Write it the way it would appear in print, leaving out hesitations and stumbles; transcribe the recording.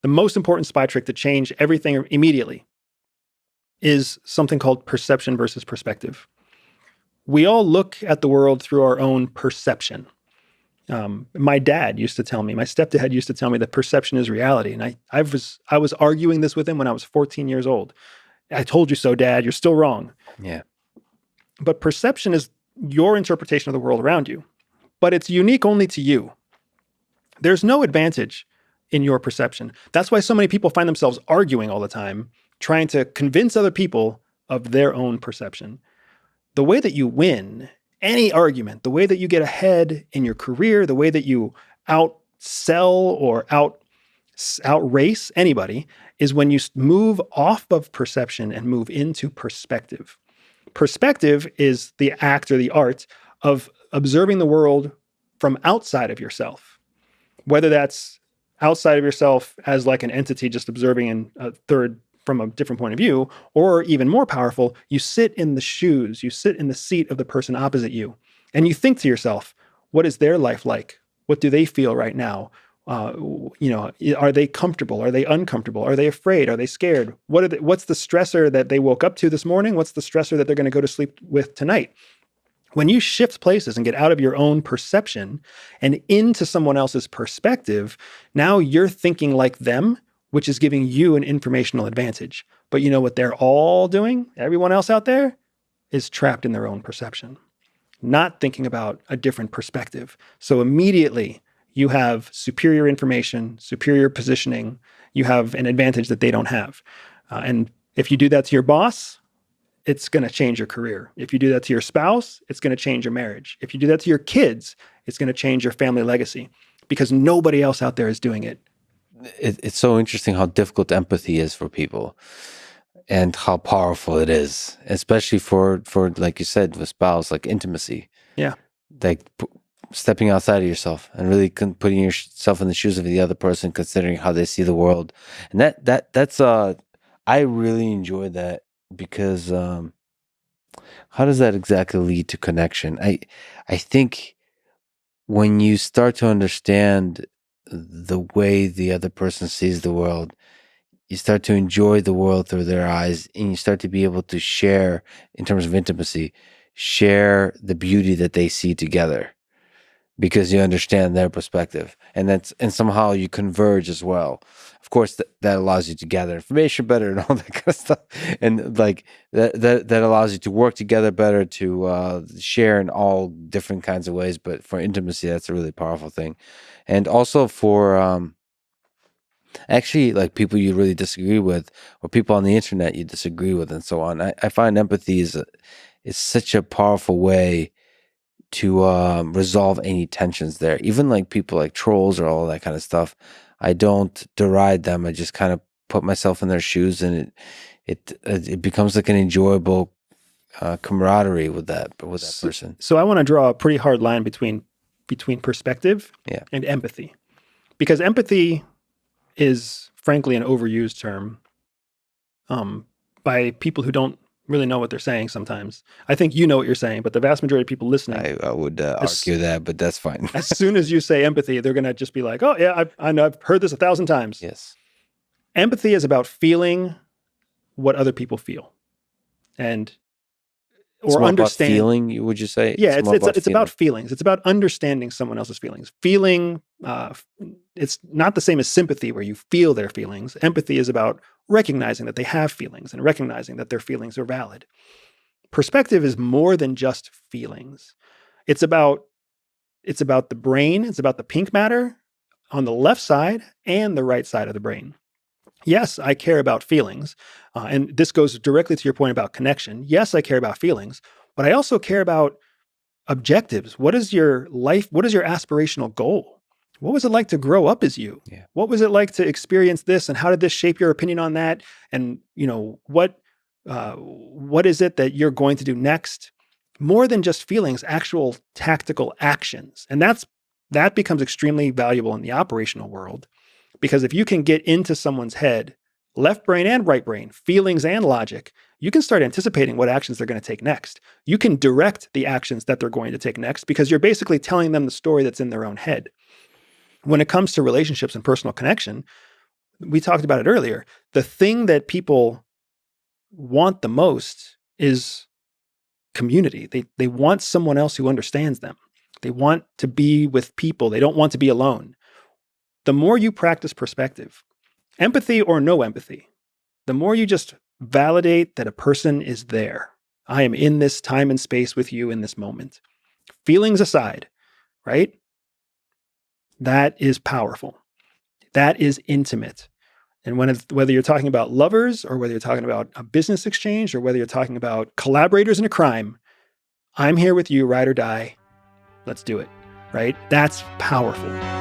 the most important spy trick to change everything immediately is something called perception versus perspective. We all look at the world through our own perception. My dad used to tell me, my stepdad used to tell me that perception is reality. And I was arguing this with him when I was 14 years old. I told you so, Dad, you're still wrong. Yeah. But perception is your interpretation of the world around you, but it's unique only to you. There's no advantage in your perception. That's why so many people find themselves arguing all the time, trying to convince other people of their own perception. The way that you win any argument, the way that you get ahead in your career, the way that you outsell or outrace anybody is when you move off of perception and move into perspective. Perspective is the act or the art of observing the world from outside of yourself, whether that's outside of yourself as like an entity just observing in a third from a different point of view, or even more powerful, you sit in the shoes, you sit in the seat of the person opposite you, and you think to yourself, what is their life like? What do they feel right now? Are they comfortable? Are they uncomfortable? Are they afraid? Are they scared? What's the stressor that they woke up to this morning? What's the stressor that they're going to go to sleep with tonight? When you shift places and get out of your own perception and into someone else's perspective, now you're thinking like them, which is giving you an informational advantage. But you know what they're all doing? Everyone else out there is trapped in their own perception, not thinking about a different perspective. So immediately you have superior information, superior positioning. You have an advantage that they don't have. And if you do that to your boss, it's going to change your career. If you do that to your spouse, it's going to change your marriage. If you do that to your kids, it's going to change your family legacy because nobody else out there is doing it. It's so interesting how difficult empathy is for people and how powerful it is, especially for like you said, with spouse, like intimacy. Yeah. Like stepping outside of yourself and really putting yourself in the shoes of the other person, considering how they see the world. And that's I really enjoy that because how does that exactly lead to connection? I think when you start to understand the way the other person sees the world, you start to enjoy the world through their eyes, and you start to be able to share, in terms of intimacy, share the beauty that they see together because you understand their perspective, and somehow you converge as well. Of course, that allows you to gather information better and all that kind of stuff, and like that allows you to work together better, to share in all different kinds of ways. But for intimacy, that's a really powerful thing, and also for actually like people you really disagree with, or people on the internet you disagree with, and so on. I find empathy is such a powerful way to resolve any tensions there. Even like people like trolls or all that kind of stuff, I don't deride them. I just kind of put myself in their shoes, and it becomes like an enjoyable camaraderie with that person. So I want to draw a pretty hard line between perspective and empathy, because empathy is frankly an overused term by people who don't really know what they're saying sometimes. I think you know what you're saying, but the vast majority of people listening, I would argue that, but that's fine. As soon as you say empathy, they're going to just be like, oh yeah, I know, I've heard this 1,000 times. Yes. Empathy is about feeling what other people feel, or understand. Feeling, would you say? Yeah, it's about feelings. It's about understanding someone else's feelings. Feeling, it's not the same as sympathy where you feel their feelings. Empathy is about recognizing that they have feelings and recognizing that their feelings are valid. Perspective is more than just feelings. It's about the brain. It's about the pink matter on the left side and the right side of the brain. Yes, I care about feelings. And this goes directly to your point about connection. Yes, I care about feelings, but I also care about objectives. What is your life? What is your aspirational goal? What was it like to grow up as you? Yeah. What was it like to experience this? And how did this shape your opinion on that? And, what is it that you're going to do next? More than just feelings, actual tactical actions. And that becomes extremely valuable in the operational world. Because if you can get into someone's head, left brain and right brain, feelings and logic, you can start anticipating what actions they're going to take next. You can direct the actions that they're going to take next because you're basically telling them the story that's in their own head. When it comes to relationships and personal connection, we talked about it earlier. The thing that people want the most is community. They want someone else who understands them. They want to be with people. They don't want to be alone. The more you practice perspective, empathy or no empathy, the more you just validate that a person is there. I am in this time and space with you in this moment. Feelings aside, right? That is powerful. That is intimate. And whether you're talking about lovers or whether you're talking about a business exchange or whether you're talking about collaborators in a crime, I'm here with you, ride or die. Let's do it, right? That's powerful.